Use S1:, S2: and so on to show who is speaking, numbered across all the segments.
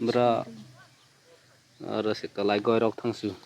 S1: bra kalai goi rok thangsu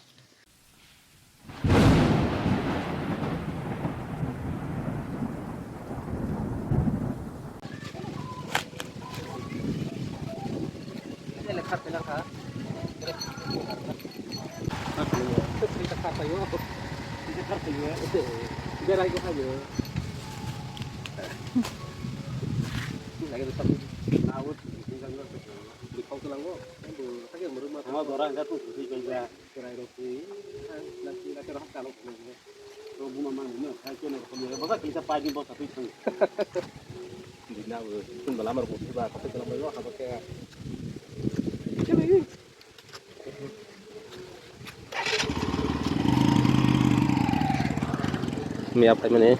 S1: mi apa ini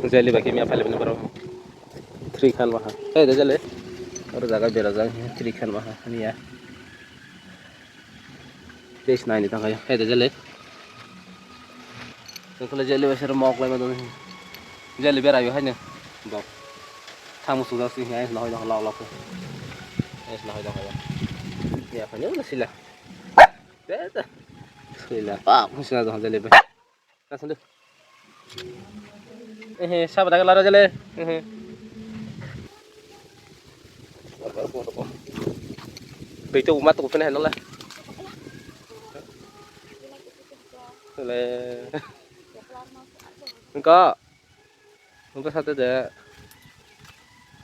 S1: jeli baki mi apa lebih baru 3 khan wah de jale और जगह बेरा जगह 3 khan wah ini ya tes nai ni tang kaya de jale kalau jeli besar mau klay madon jeli bera yo hanya dok tamu sudah sih ya nah hoy lau lau es nah hoy kaya ya kanya udah sila Teta. Sila pa, musna do jale be. Kasan do. Sab daga lara jale. Bị tu mắt tụ bên này nó là. Không có. Không có sao tới để.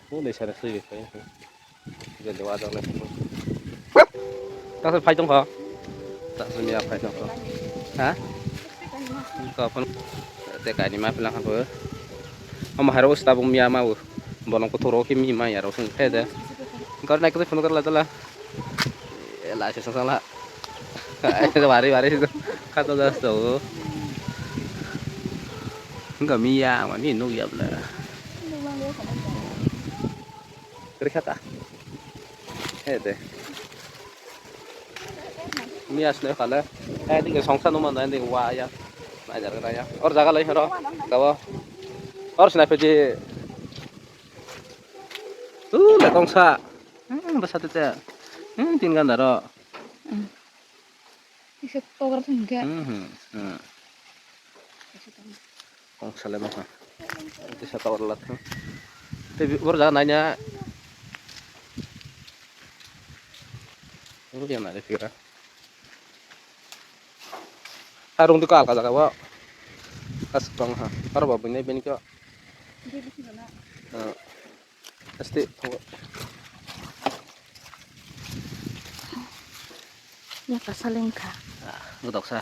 S1: Muốn để xem suy việc phải. Giờ để qua đó này. Đang phải trong hả? Tak sudah apa itu? Hah? Kapan? Teka ini mah bilang apa? Om harus tabung mia mau. Bolong kuturo kimi mah ya harus ada. Kalau naik ke phone kerla lah. Lah sih salah. Itu bari itu. Kata dah tahu. Enggak mia, mah ini nunggu ya belah. Kerja tak? Ada. Mia sudah kalah. Ini songsan nomor nanti wah ya. Ajar kerja. Or jaga lagi hero. Kau. Or sniper je. Letong sa. Besar tu ya. Tinggal daro.
S2: Bisa tower enggak?
S1: Kong salah mah. Bisa tower lat. Tapi or jaga nanya. Ini yang ada fikir. Harung tu kal kata kau. Kas bang ha. Kau bawa punya bini kau. Pasti.
S2: Ya pasalengka.
S1: Ngutok sa.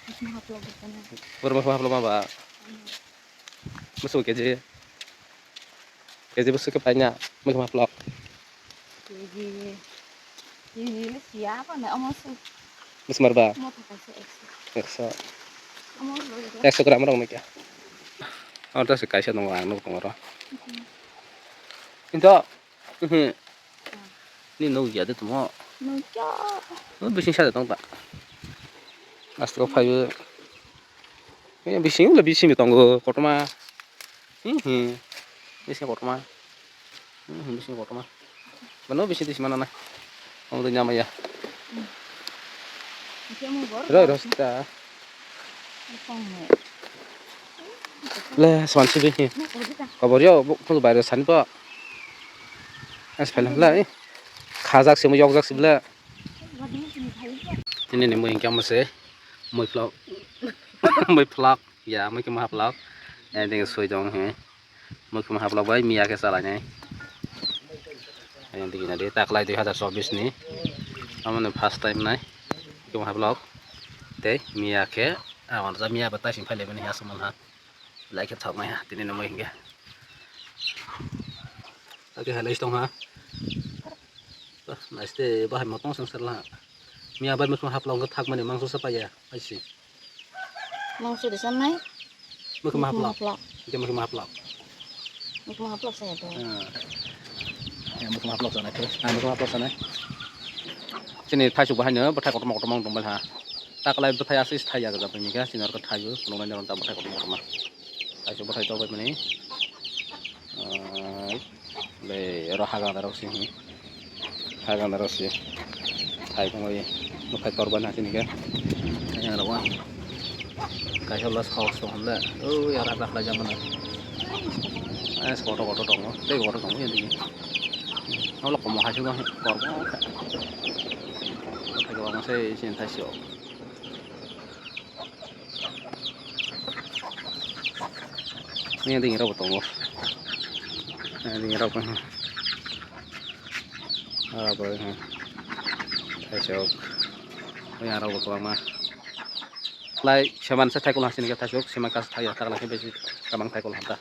S2: Mas upload kan.
S1: Berapa lama ba? Masuk keje. Keje besok banyak. Mau upload.
S2: Ini siapa nak omos?
S1: Mas marba.
S2: Mau kasih
S1: Eksa.
S2: Omos
S1: Eksa gram orang mereka. Orang tu sekai siapa orang nak orang. Itu. Ni nau ya tu semua.
S2: Nuja.
S1: Bising saya datang tak. Astro five. Ini bising lebih bising tunggu kotoma. Bising kotoma. Bising kotoma. Mana bising di mana nah? Kamu tu nyama ya. Terus kita. Lah, semansi begini. Kabar ya, bukan bayar san pak. Asal lah, khazak sih, mau jogak sih lah. Ini nih mau yang kamu sih, mau vlog, ya mau kamu vlog. Yang dengan suai dong he, mau kamu vlog bayi Mia kesalahnya. Yang tinggi nanti tak lagi 2024 nih, kamu nih first time nih, kamu vlog. Teh Mia ke, awal zaman Mia betul sih paling ini ya semua. Like thọc mày ha, tin nên mày kìa. Oke, halais tong ha. Nah, este bahan motong sang serla. Mi abad mas mahaplang ke thak mani mangso sapa ya? Aisi.
S2: Mangso di sana?
S1: Mak mahaplang. Dia mak mahaplang.
S2: Mak mahaplang saya tu.
S1: Ya mak mahaplang sana tu. Mak mahaplang sana. Sini thai su bahan nya, bathai kotomong tong bal ha. Tak lai bathai asis thai ya ga pa mi ga sinar ka thai yu, nong nan ta bathai kotomong. Thai su bathai to ba mani. Le roha ga darok sini. hagan rasi thai ko ngai no khai torban ha sini ke yang rawan kai holas house to hamla ya rak la jaman es koto koto dong te koto dong ya ding nó lọc một hai chứ không còn có thầy còn sẽ xin thay sửa nghe tiếng đâu tổ tiếng đâu con bởi thay sửa bây giờ đâu có mà lại xem anh sẽ thay con hàng xin cái thay sửa xem anh cái thay là cái gì các bạn thay con hàng ta